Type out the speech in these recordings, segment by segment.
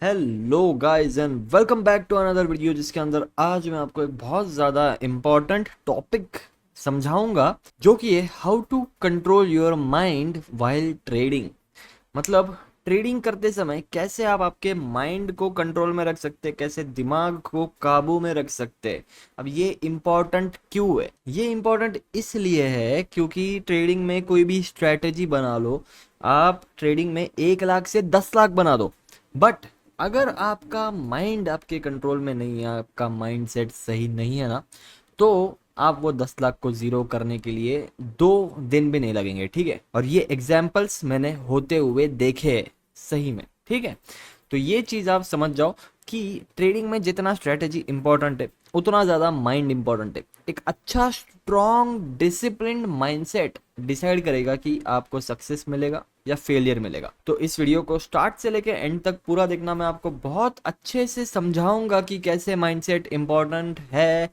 Hello guys and welcome back to another video जिसके अंदर आज मैं आपको एक बहुत ज़्यादा इम्पोर्टेंट टॉपिक समझाऊंगा जो कि है how to control your mind while trading. मतलब ट्रेडिंग करते समय कैसे आप आपके माइंड को कंट्रोल में रख सकते हैं, कैसे दिमाग को काबू में रख सकते हैं। अब ये इम्पोर्टेंट क्यों है? ये इम्पोर्टेंट इसलिए है क्योंकि ट्रेडिंग में कोई भी स्ट्रेटेजी बना लो, आप ट्रेडिंग में 1 लाख से 10 लाख बना दो, बट अगर आपका माइंड आपके कंट्रोल में नहीं है, आपका माइंड सेट सही नहीं है ना, तो आप वो 10 लाख को जीरो करने के लिए 2 दिन भी नहीं लगेंगे। ठीक है, और ये एग्जाम्पल्स मैंने होते हुए देखे हैं सही में। ठीक है, तो ये चीज आप समझ जाओ कि ट्रेडिंग में जितना स्ट्रेटेजी इंपॉर्टेंट है उतना ज्यादा माइंड इंपॉर्टेंट है। एक अच्छा स्ट्रॉन्ग डिसिप्लिन्ड माइंडसेट डिसाइड करेगा कि आपको सक्सेस मिलेगा या फेलियर मिलेगा। तो इस वीडियो को स्टार्ट से लेके एंड तक पूरा देखना, मैं आपको बहुत अच्छे से समझाऊंगा कि कैसे माइंडसेट इंपॉर्टेंट है,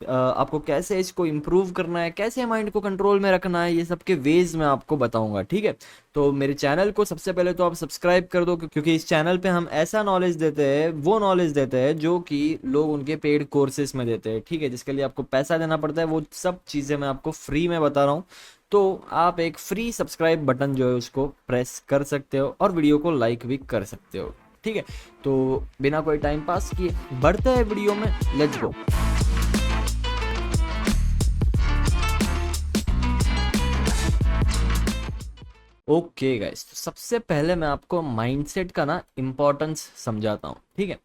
आपको कैसे इसको इम्प्रूव करना है, कैसे माइंड को कंट्रोल में रखना है, ये सब के वेज मैं आपको बताऊंगा। ठीक है, तो मेरे चैनल को सबसे पहले तो आप सब्सक्राइब कर दो, क्योंकि इस चैनल पे हम ऐसा नॉलेज देते हैं, वो नॉलेज देते हैं जो कि लोग उनके पेड कोर्सेज में देते हैं। ठीक है, जिसके लिए आपको पैसा देना पड़ता है, वो सब चीज़ें मैं आपको फ्री में बता रहा हूँ। तो आप एक फ्री सब्सक्राइब बटन जो है उसको प्रेस कर सकते हो और वीडियो को लाइक भी कर सकते हो। ठीक है, तो बिना कोई टाइम पास किए बढ़ते हैं वीडियो में, लेट्स गो। ओके गाइस, तो सबसे पहले मैं आपको माइंडसेट का ना इम्पोर्टेंस समझाता हूँ। ठीक है,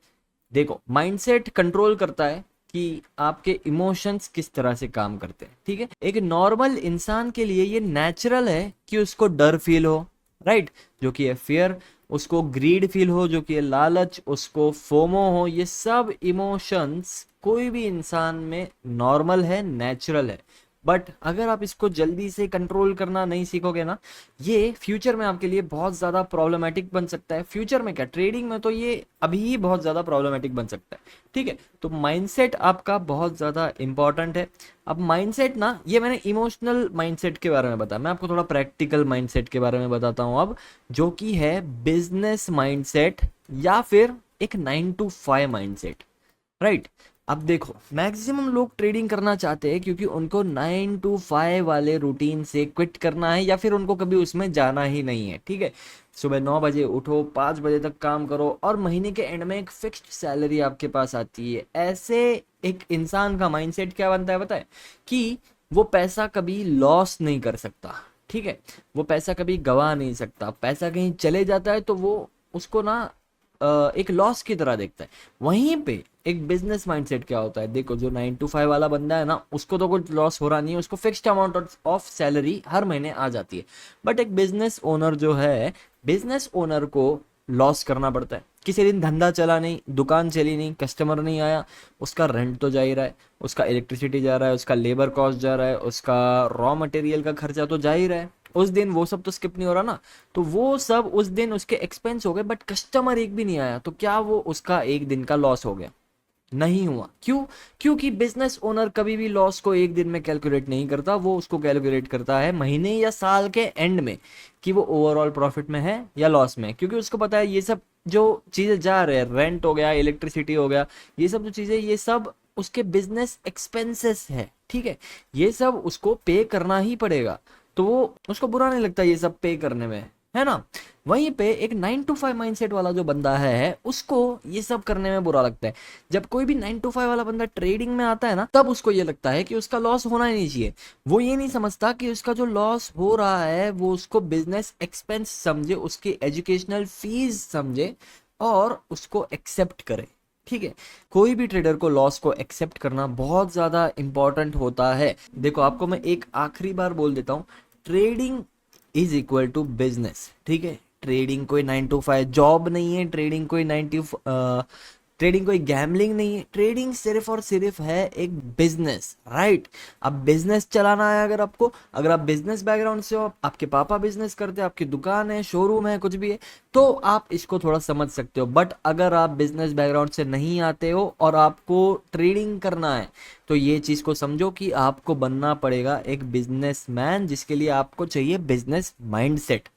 देखो माइंडसेट कंट्रोल करता है कि आपके इमोशंस किस तरह से काम करते हैं। ठीक है, एक नॉर्मल इंसान के लिए ये नेचुरल है कि उसको डर फील हो, राइट, जो कि है फियर, उसको ग्रीड फील हो जो कि है लालच, उसको फोमो हो। ये सब इमोशंस कोई भी इंसान में नॉर्मल है, नेचुरल है। बट अगर आप इसको जल्दी से कंट्रोल करना नहीं सीखोगे ना, ये फ्यूचर में आपके लिए बहुत ज़्यादा प्रॉब्लमेटिक बन सकता है। फ्यूचर में क्या, ट्रेडिंग में तो ये अभी ही बहुत ज़्यादा प्रॉब्लमेटिक बन सकता है। ठीक है, तो माइंडसेट आपका बहुत ज़्यादा इंपॉर्टेंट है। अब माइंडसेट ना, ये मैंने इमोशनल माइंडसेट के बारे में बताया, मैं आपको थोड़ा प्रैक्टिकल माइंडसेट के बारे में बताता हूँ अब, जो कि है बिजनेस माइंडसेट या फिर एक 9 to 5 माइंडसेट। राइट, अब देखो मैक्सिमम लोग ट्रेडिंग करना चाहते हैं क्योंकि उनको 9 to 5 वाले रूटीन से क्विट करना है, या फिर उनको कभी उसमें जाना ही नहीं है। ठीक है, सुबह 9 बजे उठो, 5 बजे तक काम करो और महीने के एंड में एक फिक्स्ड सैलरी आपके पास आती है। ऐसे एक इंसान का माइंडसेट क्या बनता है पता है? कि वो पैसा कभी लॉस नहीं कर सकता। ठीक है, वो पैसा कभी गवा नहीं सकता। पैसा कहीं चले जाता है तो वो उसको ना एक लॉस की तरह देखता है। वहीं पे एक बिजनेस माइंडसेट क्या होता है, देखो जो 9 to 5 वाला बंदा है ना, उसको तो कुछ लॉस हो रहा नहीं है, उसको फिक्स्ड अमाउंट ऑफ सैलरी हर महीने आ जाती है। बट एक बिजनेस ओनर जो है, बिजनेस ओनर को लॉस करना पड़ता है। किसी दिन धंधा चला नहीं, दुकान चली नहीं, कस्टमर नहीं आया, उसका रेंट तो जा ही रहा है, उसका इलेक्ट्रिसिटी जा रहा है, उसका लेबर कॉस्ट जा रहा है, उसका रॉ मटेरियल का खर्चा तो जा ही रहा है। उस दिन वो सब तो स्किप नहीं हो रहा ना, तो वो सब उस दिन उसके एक्सपेंस हो गए, बट कस्टमर एक भी नहीं आया, तो क्या वो उसका एक दिन का लॉस हो गया? नहीं हुआ। क्यों? क्योंकि बिजनेस ओनर कभी भी लॉस को एक दिन में कैलकुलेट नहीं करता, वो उसको कैलकुलेट करता है महीने या साल के एंड में, कि वो ओवरऑल प्रॉफिट में है या लॉस में है। क्योंकि उसको पता है ये सब जो चीजें जा रहे हैं, रेंट हो गया, इलेक्ट्रिसिटी हो गया, ये सब जो चीजें, ये सब उसके बिजनेस एक्सपेंसेस है। ठीक है, ये सब उसको पे करना ही पड़ेगा, तो वो उसको बुरा नहीं लगता ये सब पे करने में, है ना। वहीं पे एक 9 to 5 माइंडसेट वाला जो बंदा है, उसको ये सब करने में बुरा लगता है। जब कोई भी 9 to 5 वाला बंदा ट्रेडिंग में आता है ना, तब उसको ये लगता है कि उसका लॉस होना ही नहीं चाहिए। वो ये नहीं समझता कि उसका जो लॉस हो रहा है वो उसको बिजनेस एक्सपेंस समझे, उसकी एजुकेशनल फीस समझे और उसको एक्सेप्ट करे। ठीक है, कोई भी ट्रेडर को लॉस को एक्सेप्ट करना बहुत ज्यादा इंपॉर्टेंट होता है। देखो आपको मैं एक आखिरी बार बोल देता हूँ, trading is equal to business. ठीक है, ट्रेडिंग कोई 9 to 5 जॉब नहीं है, ट्रेडिंग कोई गैम्बलिंग नहीं है, ट्रेडिंग सिर्फ और सिर्फ है एक बिजनेस। राइट, अब बिजनेस चलाना है, अगर आपको, अगर आप बिजनेस बैकग्राउंड से हो, आपके पापा बिजनेस करते हैं, आपकी दुकान है, शोरूम है, कुछ भी है, तो आप इसको थोड़ा समझ सकते हो। बट अगर आप बिजनेस बैकग्राउंड से नहीं आते हो और आपको ट्रेडिंग करना है, तो ये चीज को समझो कि आपको बनना पड़ेगा एक बिजनेसमैन, जिसके लिए आपको चाहिए बिजनेस माइंडसेट।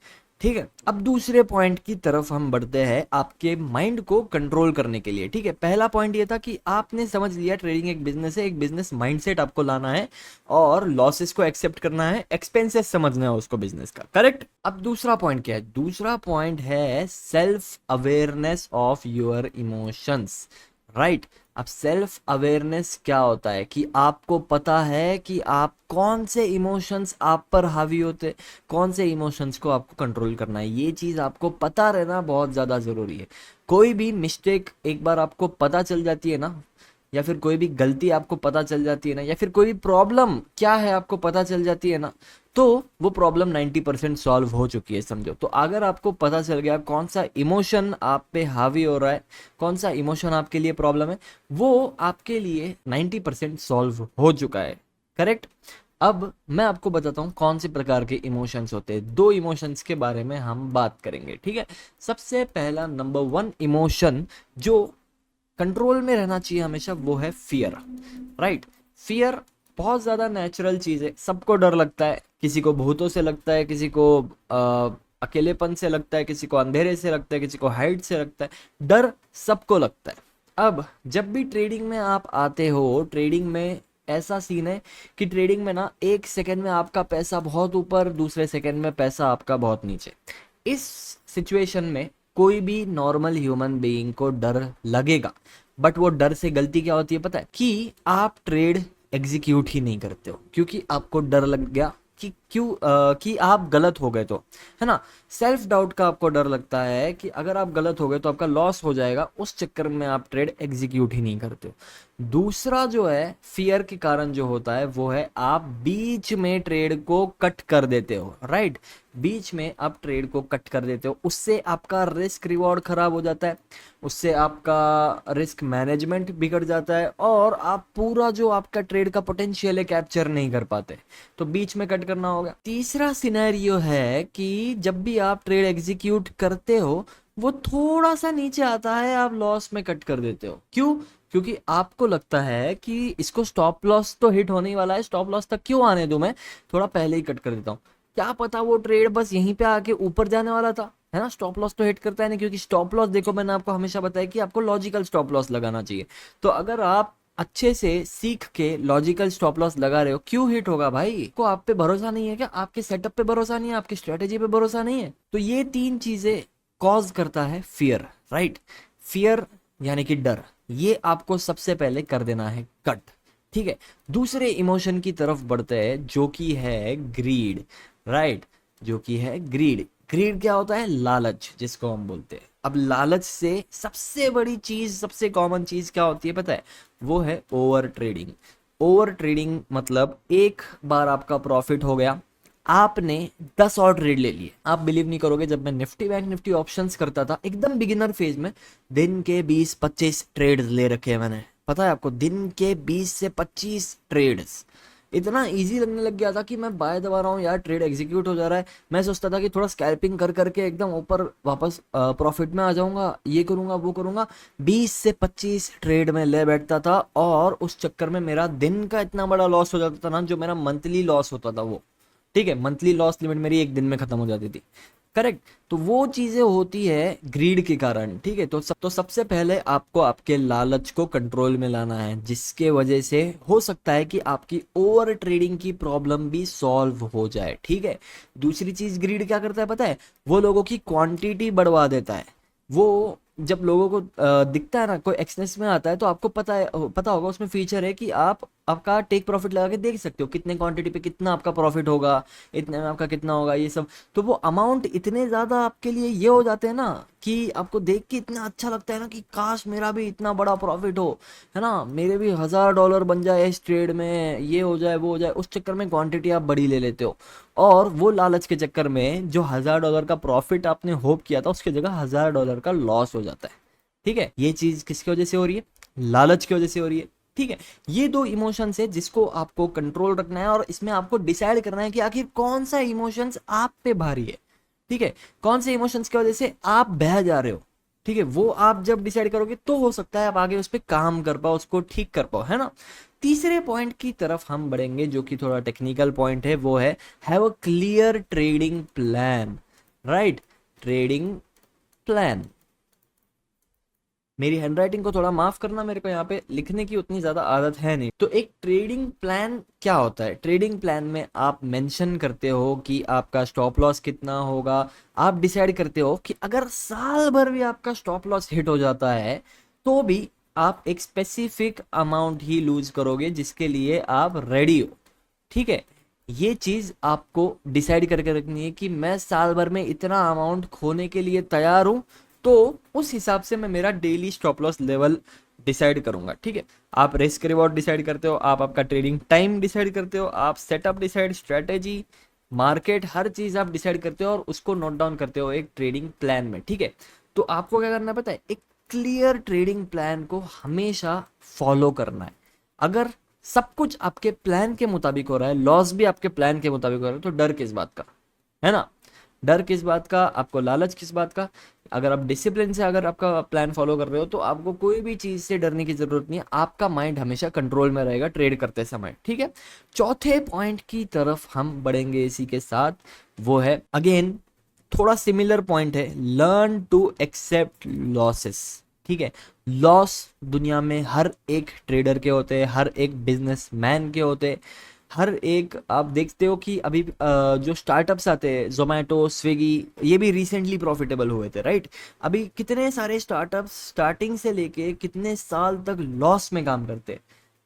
ठीक है, अब दूसरे पॉइंट की तरफ हम बढ़ते हैं आपके माइंड को कंट्रोल करने के लिए। ठीक है, पहला पॉइंट ये था कि आपने समझ लिया ट्रेडिंग एक बिजनेस है, एक बिजनेस माइंडसेट आपको लाना है और लॉसेस को एक्सेप्ट करना है, एक्सपेंसेस समझना है उसको बिजनेस का, करेक्ट। अब दूसरा पॉइंट क्या है? दूसरा पॉइंट है self awareness of your emotions, right. अब सेल्फ अवेयरनेस क्या होता है कि आपको पता है कि आप कौन से इमोशंस आप पर हावी होते, कौन से इमोशंस को आपको कंट्रोल करना है। ये चीज़ आपको पता रहना बहुत ज़्यादा ज़रूरी है। कोई भी मिस्टेक एक बार आपको पता चल जाती है ना, या फिर कोई भी गलती आपको पता चल जाती है ना, या फिर कोई भी प्रॉब्लम क्या है आपको पता चल जाती है ना, तो वो प्रॉब्लम 90% सॉल्व हो चुकी है, समझो। तो अगर आपको पता चल गया कौन सा इमोशन आप पे हावी हो रहा है, कौन सा इमोशन आपके लिए प्रॉब्लम है, वो आपके लिए 90% सॉल्व हो चुका है, करेक्ट। अब मैं आपको बताता हूँ कौन से प्रकार के इमोशंस होते हैं। दो इमोशंस के बारे में हम बात करेंगे, ठीक है। सबसे पहला नंबर 1 इमोशन जो कंट्रोल में रहना चाहिए हमेशा, वो है फियर, राइट। फियर बहुत ज्यादा नेचुरल चीज है, सबको डर लगता है, किसी को भूतों से लगता है, किसी को अकेलेपन से लगता है, किसी को अंधेरे से लगता है, किसी को हाइट से लगता है, डर सबको लगता है। अब जब भी ट्रेडिंग में आप आते हो, ट्रेडिंग में ऐसा सीन है कि ट्रेडिंग में ना एक सेकंड में आपका पैसा बहुत ऊपर, दूसरे सेकंड में पैसा आपका बहुत नीचे। इस सिचुएशन में कोई भी नॉर्मल ह्यूमन बीइंग को डर लगेगा, बट वो डर से गलती क्या होती है पता है? कि आप ट्रेड एग्जीक्यूट ही नहीं करते हो, क्योंकि आपको डर लग गया कि आप गलत हो गए, तो है ना। सेल्फ डाउट का आपको डर लगता है कि अगर आप गलत हो गए तो आपका लॉस हो जाएगा, उस चक्कर में आप ट्रेड एग्जीक्यूट ही नहीं करते हो। दूसरा जो है फियर के कारण जो होता है वो है आप बीच में ट्रेड को कट कर देते हो, राइट। बीच में आप ट्रेड को कट कर देते हो, उससे आपका रिस्क रिवॉर्ड खराब हो जाता है, उससे आपका रिस्क मैनेजमेंट बिगड़ जाता है, और आप पूरा जो आपका ट्रेड का पोटेंशियल है कैप्चर नहीं कर पाते। तो बीच में कट करना होगा। तीसरा सिनेरियो है कि जब भी आप ट्रेड एग्जीक्यूट करते हो वो थोड़ा सा नीचे आता है, आप लॉस में कट कर देते हो। क्यों? क्योंकि आपको लगता है कि इसको स्टॉप लॉस तो हिट होने ही वाला है, स्टॉप लॉस तक क्यों आने दूं, मैं थोड़ा पहले ही कट कर देता हूँ। क्या पता वो ट्रेड बस यहीं पे आके ऊपर जाने वाला था, है ना। स्टॉप लॉस तो हिट करता है नहीं, क्योंकि स्टॉप लॉस देखो मैंने आपको हमेशा बताया कि आपको लॉजिकल स्टॉप लॉस लगाना चाहिए। तो अगर आप अच्छे से सीख के लॉजिकल स्टॉप लॉस लगा रहे हो, क्यों हिट होगा भाई? को आप पे भरोसा नहीं है क्या? आपके सेटअप पे भरोसा नहीं है, आपकी स्ट्रेटेजी पे भरोसा नहीं है? तो ये तीन चीजें कॉज करता है फियर, राइट। फियर यानी कि डर, ये आपको सबसे पहले कर देना है कट, ठीक है। दूसरे इमोशन की तरफ बढ़ते हैं जो कि है ग्रीड, राइट। जो कि है ग्रीड। ग्रीड क्या होता है? लालच, जिसको हम बोलते हैं। अब लालच से सबसे बड़ी चीज, सबसे कॉमन चीज क्या होती है पता है? वो है ओवर ट्रेडिंग। ओवर ट्रेडिंग मतलब एक बार आपका प्रॉफिट हो गया, आपने 10 और ट्रेड ले लिए। आप बिलीव नहीं करोगे, जब मैं निफ्टी बैंक निफ्टी ऑप्शंस करता था एकदम बिगिनर फेज में, दिन के 20-25 ट्रेड्स ले रखे हैं मैंने। पता है आपको, दिन के 20 से 25 ट्रेड्स। इतना इजी लगने लग गया था कि मैं बाय दबा रहा हूँ यार, ट्रेड एग्जीक्यूट हो जा रहा है। मैं सोचता था कि थोड़ा स्कैल्पिंग कर करके एकदम ऊपर वापस प्रॉफिट में आ जाऊंगा, ये करूंगा वो करूंगा। 20 से 25 ट्रेड में ले बैठता था, और उस चक्कर में मेरा दिन का इतना बड़ा लॉस हो जाता था ना, जो मेरा मंथली लॉस होता था वो, ठीक है, मंथली लॉस लिमिट मेरी एक दिन में खत्म हो जाती थी, करेक्ट। तो वो चीजें होती है ग्रीड के कारण, ठीक है। तो सबसे पहले आपको आपके लालच को कंट्रोल में लाना है, जिसके वजह से हो सकता है कि आपकी ओवर ट्रेडिंग की प्रॉब्लम भी सॉल्व हो जाए, ठीक है। दूसरी चीज ग्रीड क्या करता है पता है? वो लोगों की क्वांटिटी बढ़वा देता है। वो जब लोगों को दिखता है ना, कोई एक्सनेस में आता है, तो आपको पता होगा उसमें फीचर है कि आप आपका टेक प्रॉफिट लगा के देख सकते हो कितने क्वांटिटी पे कितना आपका प्रॉफिट होगा, इतने में आपका कितना होगा, ये सब। तो वो अमाउंट इतने ज्यादा आपके लिए ये हो जाते हैं ना, कि आपको देख के इतना अच्छा लगता है ना कि काश मेरा भी इतना बड़ा प्रॉफिट हो, है ना, मेरे भी $1000 बन जाए इस ट्रेड में, ये हो जाए वो हो जाए। उस चक्कर में क्वांटिटी आप बड़ी ले लेते हो, और वो लालच के चक्कर में जो $1000 का प्रॉफिट आपने होप किया था, उसकी जगह $1000 का लॉस हो जाता है, ठीक है। ये चीज किसकी वजह से हो रही है? लालच की वजह से हो रही है, ठीक है। ये दो इमोशंस है जिसको आपको कंट्रोल रखना है, और इसमें आपको डिसाइड करना है कि आखिर कौन सा इमोशंस आप पे भारी है, ठीक है। कौन से इमोशंस की वजह से आप बह जा रहे हो, ठीक है। वो आप जब डिसाइड करोगे तो हो सकता है आप आगे उस पर काम कर पाओ, उसको ठीक कर पाओ, है ना। तीसरे पॉइंट की तरफ हम बढ़ेंगे जो कि थोड़ा टेक्निकल पॉइंट है, वो है have a clear trading plan, right, trading plan. मेरी हैंडराइटिंग को थोड़ा माफ करना, मेरे को यहाँ पे लिखने की उतनी ज्यादा आदत है नहीं। तो एक ट्रेडिंग प्लान क्या होता है? ट्रेडिंग प्लान में आप मेंशन करते हो कि आपका स्टॉप लॉस कितना होगा। आप डिसाइड करते हो कि अगर साल भर भी आपका स्टॉप लॉस हिट हो जाता है तो भी आप एक स्पेसिफिक अमाउंट ही लूज करोगे जिसके लिए आप रेडी हो। ठीक है, ये चीज आपको डिसाइड करके रखनी है कि मैं साल भर में इतना अमाउंट खोने के लिए तैयार हूं, तो उस हिसाब से मैं मेरा daily stop loss level decide करूंगा। ठीक है, आप रिस्क रिवॉर्ड डिसाइड करते हो, आप आपका ट्रेडिंग टाइम डिसाइड करते हो, आप सेटअप डिसाइड, स्ट्रेटेजी, मार्केट, हर चीज आप डिसाइड करते हो और उसको नोट डाउन करते हो एक ट्रेडिंग प्लान में। ठीक है, तो आपको क्या करना पता है, एक क्लियर ट्रेडिंग प्लान को हमेशा फॉलो करना है। अगर सब कुछ आपके प्लान के मुताबिक हो रहा है, लॉस भी आपके प्लान के मुताबिक हो रहा है, तो डर किस बात का, है ना? डर किस बात का, आपको लालच किस बात का? अगर आप डिसिप्लिन से अगर आपका प्लान फॉलो कर रहे हो तो आपको कोई भी चीज से डरने की जरूरत नहीं है। आपका माइंड हमेशा कंट्रोल में रहेगा ट्रेड करते समय। ठीक है, चौथे पॉइंट की तरफ हम बढ़ेंगे इसी के साथ, वो है अगेन थोड़ा सिमिलर पॉइंट है, लर्न टू एक्सेप्ट लॉसेस। ठीक है, लॉस दुनिया में हर एक ट्रेडर के होते हैं, हर एक बिजनेसमैन के होते हैं, हर एक। आप देखते हो कि अभी जो स्टार्टअप्स आते हैं, जोमेटो, स्विगी, ये भी रिसेंटली प्रॉफिटेबल हुए थे, राइट? अभी कितने सारे स्टार्टअप्स स्टार्टिंग से लेके कितने साल तक लॉस में काम करते हैं,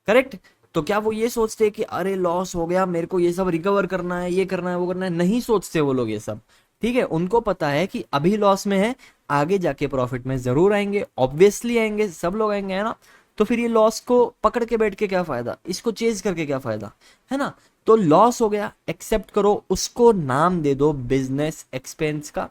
करेक्ट? तो क्या वो ये सोचते हैं कि अरे लॉस हो गया, मेरे को ये सब रिकवर करना है, ये करना है, वो करना है? नहीं सोचते वो लोग ये सब। ठीक है, उनको पता है कि अभी लॉस में है, आगे जाके प्रॉफिट में जरूर आएंगे, ऑब्वियसली आएंगे, सब लोग आएंगे, है ना? तो फिर ये लॉस को पकड़ के बैठ के क्या फायदा, इसको चेज करके क्या फायदा, है ना? तो लॉस हो गया, एक्सेप्ट करो, उसको नाम दे दो बिजनेस एक्सपेंस का,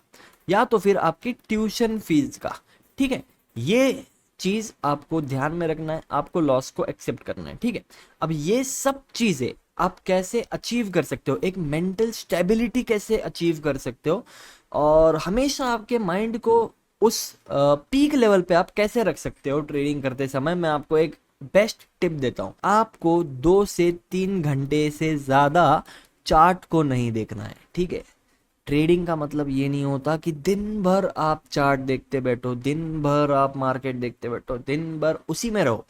या तो फिर आपकी ट्यूशन फीस का। ठीक है, ये चीज आपको ध्यान में रखना है, आपको लॉस को एक्सेप्ट करना है। ठीक है, अब ये सब चीजें आप कैसे अचीव कर सकते हो, एक मेंटल स्टेबिलिटी कैसे अचीव कर सकते हो, और हमेशा आपके माइंड को उस पीक लेवल पे आप कैसे रख सकते हो ट्रेडिंग करते समय, मैं आपको एक बेस्ट टिप देता हूं। आपको 2 से 3 घंटे से ज्यादा चार्ट को नहीं देखना है। ठीक है, ट्रेडिंग का मतलब ये नहीं होता कि दिन भर आप चार्ट देखते बैठो, दिन भर आप मार्केट देखते बैठो, दिन भर उसी में रहो।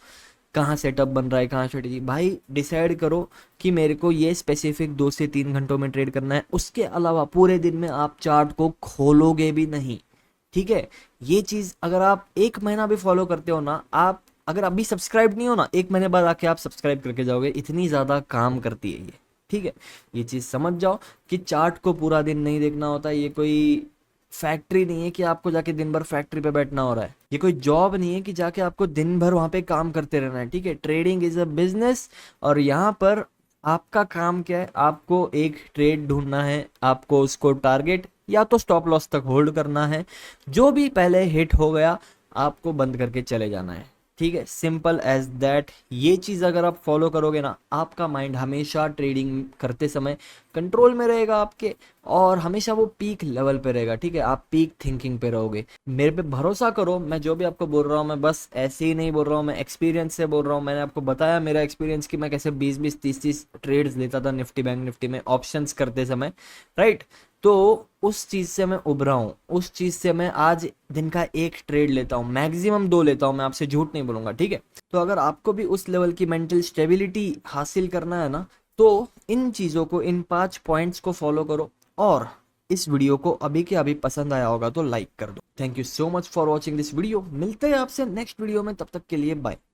कहाँ सेटअप बन रहा है, कहाँ स्ट्रेटेजी, भाई डिसाइड करो कि मेरे को ये स्पेसिफिक 2 से 3 घंटों में ट्रेड करना है, उसके अलावा पूरे दिन में आप चार्ट को खोलोगे भी नहीं। ठीक है, ये चीज अगर आप 1 महीना भी फॉलो करते हो ना, आप अगर अभी सब्सक्राइब नहीं हो ना, 1 महीने बाद आके आप सब्सक्राइब करके जाओगे, इतनी ज्यादा काम करती है ये। ठीक है, ये चीज समझ जाओ कि चार्ट को पूरा दिन नहीं देखना होता, ये कोई फैक्ट्री नहीं है कि आपको जाके दिन भर फैक्ट्री पे बैठना हो रहा है, ये कोई जॉब नहीं है कि जाके आपको दिन भर वहां पे काम करते रहना है। ठीक है, ट्रेडिंग इज अ बिजनेस, और यहाँ पर आपका काम क्या है, आपको एक ट्रेड ढूंढना है, आपको उसको टारगेट या तो स्टॉप लॉस तक होल्ड करना है, जो भी पहले हिट हो गया आपको बंद करके चले जाना है। ठीक है, सिंपल एज दैट। ये चीज अगर आप फॉलो करोगे ना, आपका माइंड हमेशा ट्रेडिंग करते समय कंट्रोल में रहेगा आपके, और हमेशा वो पीक लेवल पे रहेगा। ठीक है, आप पीक थिंकिंग पे रहोगे। मेरे पे भरोसा करो, मैं जो भी आपको बोल रहा हूँ मैं बस ऐसे ही नहीं बोल रहा हूँ, मैं एक्सपीरियंस से बोल रहा हूँ। मैंने आपको बताया मेरा एक्सपीरियंस कि मैं कैसे 20-20, 30-30 ट्रेड्स लेता था निफ्टी बैंक निफ्टी में ऑप्शंस करते समय, राइट? तो उस चीज से मैं उभरा हूँ, उस चीज से मैं आज दिन का 1 ट्रेड लेता हूँ, मैक्सिमम 2 लेता हूँ, मैं आपसे झूठ नहीं बोलूंगा। ठीक है, तो अगर आपको भी उस लेवल की मेंटल स्टेबिलिटी हासिल करना है ना, तो इन चीजों को, इन 5 पॉइंट्स को फॉलो करो। और इस वीडियो को अभी के अभी पसंद आया होगा तो लाइक कर दो। Thank you so much for watching this video. मिलते हैं आपसे नेक्स्ट वीडियो में, तब तक के लिए बाय।